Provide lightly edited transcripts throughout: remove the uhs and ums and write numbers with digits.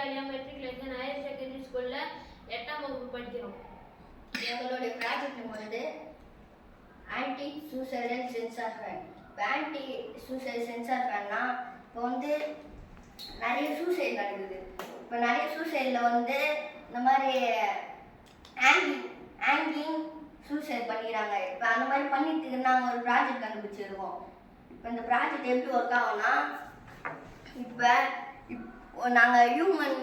Vidyalaya matriculation higher secondary ஸ்கூல்ல 8ஆம் வகுப்பு படிக்கிறோம். எங்களுடைய ப்ராஜெக்ட் வந்து anti suicidal sensor fan. Anti suicide sensor ஃபேன்னா இப்போ வந்து நிறைய சூசைட் நடக்குது. இப்போ நிறைய சூசைடில் வந்து இந்த மாதிரி ஆங்கிங் சூசைட் பண்ணிக்கிறாங்க. இப்போ அந்த மாதிரி பண்ணிட்டு நாங்கள் ஒரு ப்ராஜெக்ட் கண்டுபிடிச்சிருக்கோம். இப்போ இந்த ப்ராஜெக்ட் எப்படி ஒர்க் ஆகும்னா, இப்போ நாங்கள் ஹியூமன்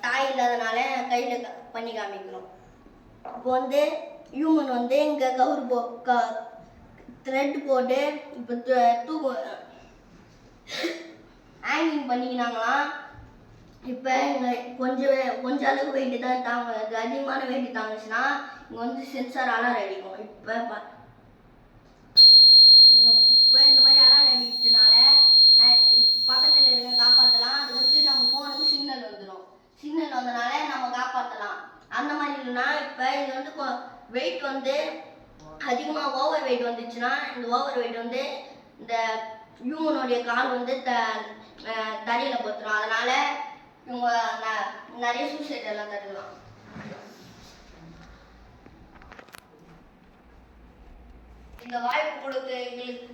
தாய் இல்லாதனால கையில் பண்ணி காமிக்கிறோம். இப்போ வந்து ஹியூமன் வந்து இங்கே த்ரெட் போட்டு இப்போ ஹேங்கிங் பண்ணிக்கினாங்களாம். இப்போ இங்கே கொஞ்சம் அளவுக்கு வெயிட்டு தான் தாங்க, அது அதிகமான வெயிட்டு தாங்குச்சுன்னா இங்கே வந்து சென்சார் அலாரம் அடிக்கும். இப்போ இந்த மாதிரி அலாரம் அடிக்கிறதுனால பக்கத்தில் இருக்க காப்பாற்றலாம். அதுக்கடுத்து நம்ம ஃபோனுக்கு சிக்னல் வந்துடும். சிக்னல் வந்தனால நம்ம காப்பாற்றலாம். அந்த மாதிரி இல்லைன்னா இப்போ இது வந்து வெயிட் வந்து அதிகமாக ஓவர் வெயிட் வந்துச்சுன்னா இந்த ஓவர் வெயிட் வந்து இந்த ஹியூமனுடைய கால் வந்து தரையில் பத்துரும். அதனால இவங்க நிறைய சூசைட் எல்லாம் தடுக்கலாம். இந்த வாய்ப்பு கொடுத்த எங்களுக்கு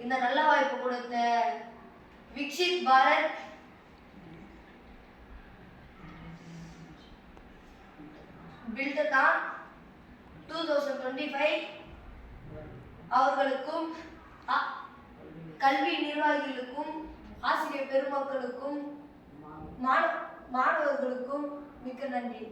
இந்த நல்ல வாய்ப்பு கொடுத்த விக்ஷித் பாரத், பில்டதான் 2025 அவர்களுக்கும் கல்வி நிர்வாகிகளுக்கும் ஆசிரியர் பெருமக்களுக்கும் மாணவர்களுக்கும் மிக்க நன்றி.